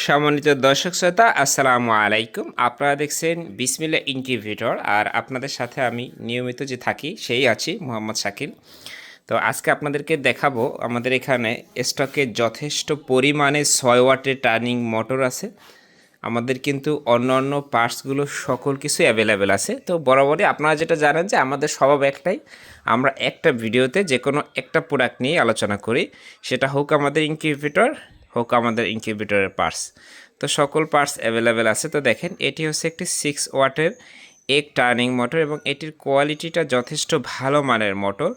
সম্মানিত দর্শক শ্রোতা আসসালামু আলাইকুম। আপনারা দেখছেন বিসমিল্লাহ ইনকিউবেটর, আর আপনাদের সাথে আমি নিয়মিত যে থাকি সেই আছি মোহাম্মদ শাকিল। তো আজকে আপনাদেরকে দেখাবো আমাদের এখানে স্টকে যথেষ্ট পরিমাণে 6 ওয়াটের টার্নিং মোটর আছে। আমাদের কিন্তু অন্য অন্য পার্টসগুলো সকল কিছু অ্যাভেলেবেল আছে। তো বরাবরই আপনারা যেটা জানেন যে আমাদের স্বভাব একটাই, আমরা একটা ভিডিওতে যে কোনো একটা প্রোডাক্ট নিয়ে আলোচনা করি, সেটা হোক আমাদের ইনকিউবেটর হোক আমাদের ইনকিউবেটরের পার্টস। তো সকল পার্টস অ্যাভেলেবেল আছে। তো দেখেন এটি হচ্ছে একটি 6 ওয়াটের এক টার্নিং মোটর এবং এটির কোয়ালিটিটা যথেষ্ট ভালো মানের মোটর।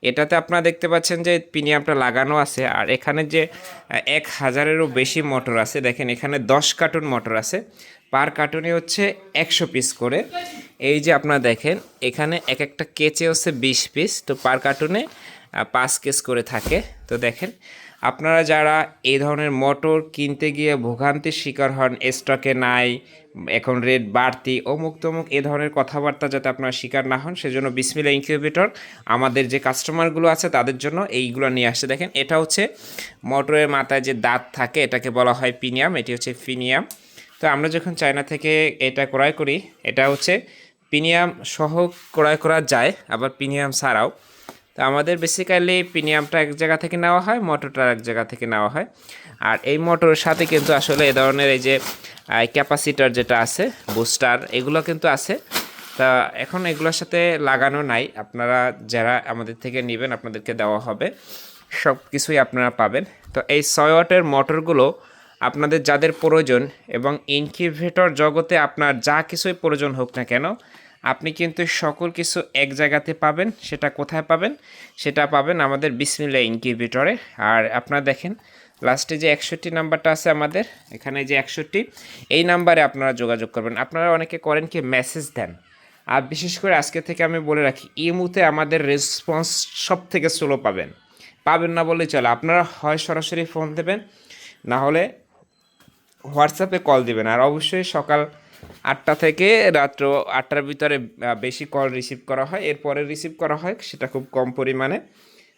এটাতে আপনারা দেখতে পাচ্ছেন যে প্রিমিয়ামটা লাগানো আছে, আর এখানে যে 1000-এরও বেশি মোটর আছে। দেখেন এখানে 10 কার্টুন মোটর আছে, পার কার্টুনে হচ্ছে 100 পিস করে। এই যে আপনারা দেখেন এখানে এক একটা কেচে হচ্ছে 20 পিস, তো পার কার্টুনে 5 কেস করে থাকে। তো দেখেন আপনারা যারা এই ধরনের মোটর কিনতে গিয়ে ভোগান্তির শিকার হন, স্টকে নাই, এখন রেট বাড়তি, অমুক তমুক এ ধরনের কথাবার্তা যাতে আপনারা শিকার না হন, সেজন্য বিসমিল্লাহ ইনকিউবেটর আমাদের যে কাস্টমারগুলো আছে তাদের জন্য এইগুলো নিয়ে আসছে। দেখেন এটা হচ্ছে মোটরের মাথায় যে দাঁত থাকে এটাকে বলা হয় পিনিয়াম, এটি হচ্ছে ফিনিয়াম। তো আমরা যখন চায়না থেকে এটা ক্রয় করি, এটা হচ্ছে পিনিয়াম সহ ক্রয় করা যায়, আবার পিনিয়াম ছাড়াও। তো আমাদের বেসিক্যালি প্রিমিয়ামটা এক জায়গা থেকে নেওয়া হয়, মোটরটা এক জায়গা থেকে নেওয়া হয়। আর এই মোটরের সাথে কিন্তু আসলে এ ধরনের এই যে ক্যাপাসিটার যেটা আছে, বুস্টার, এগুলো কিন্তু আছে। তা এখন এগুলোর সাথে লাগানো নাই, আপনারা যারা আমাদের থেকে নেবেন আপনাদেরকে দেওয়া হবে, সব কিছুই আপনারা পাবেন। তো এই 6 ওয়াটের মোটরগুলো আপনাদের যাদের প্রয়োজন, এবং ইনকিউবেটর জগতে আপনার যা কিছুই প্রয়োজন হোক না কেন, আপনি কিন্তু সকল কিছু এক জায়গাতে পাবেন। সেটা কোথায় পাবেন? সেটা পাবেন আমাদের বিসমিল্লাহ ইনকিউবেটরে। আর আপনারা দেখেন লাস্টে যে 61 নাম্বারটা আছে আমাদের এখানে, যে 61, এই নাম্বারে আপনারা যোগাযোগ করবেন। আপনারা অনেকে করেন কি মেসেজ দেন, আর বিশেষ করে আজকে থেকে আমি বলে রাখি, ইমুতে আমাদের রেসপন্স সব থেকে স্লো পাবেন না বললেই চলে। আপনারা হয় সরাসরি ফোন দেবেন, না হলে হোয়াটসঅ্যাপে কল দিবেন। আর অবশ্যই সকাল 8টা থেকে রাত্র 8টার ভিতরে বেশি কল রিসিভ করা হয়, এরপরে রিসিভ করা হয় সেটা খুব কম পরিমাণে।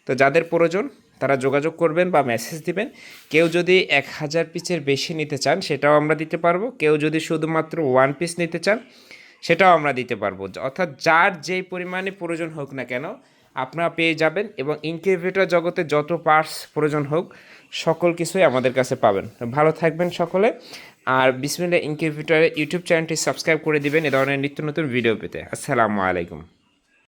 তো যাদের প্রয়োজন তারা যোগাযোগ করবেন বা মেসেজ দিবেন। কেউ যদি 1000 পিসের বেশি নিতে চান সেটাও আমরা দিতে পারবো, কেউ যদি শুধুমাত্র 1 পিস নিতে চান সেটাও আমরা দিতে পারবো। অর্থাৎ যার যেই পরিমাণে প্রয়োজন হোক না কেন আপনারা পেয়ে যাবেন, এবং ইনকিউবেটর জগতে যত পার্টস প্রয়োজন হোক সকল কিছুই আমাদের কাছে পাবেন। ভালো থাকবেন সকলে, আর বিসমিল্লাহ ইনকিউবেটরের ইউটিউব চ্যানেলটি সাবস্ক্রাইব করে দিবেন এ ধরনের নিত্য নতুন ভিডিও পেতে। আসসালামু আলাইকুম।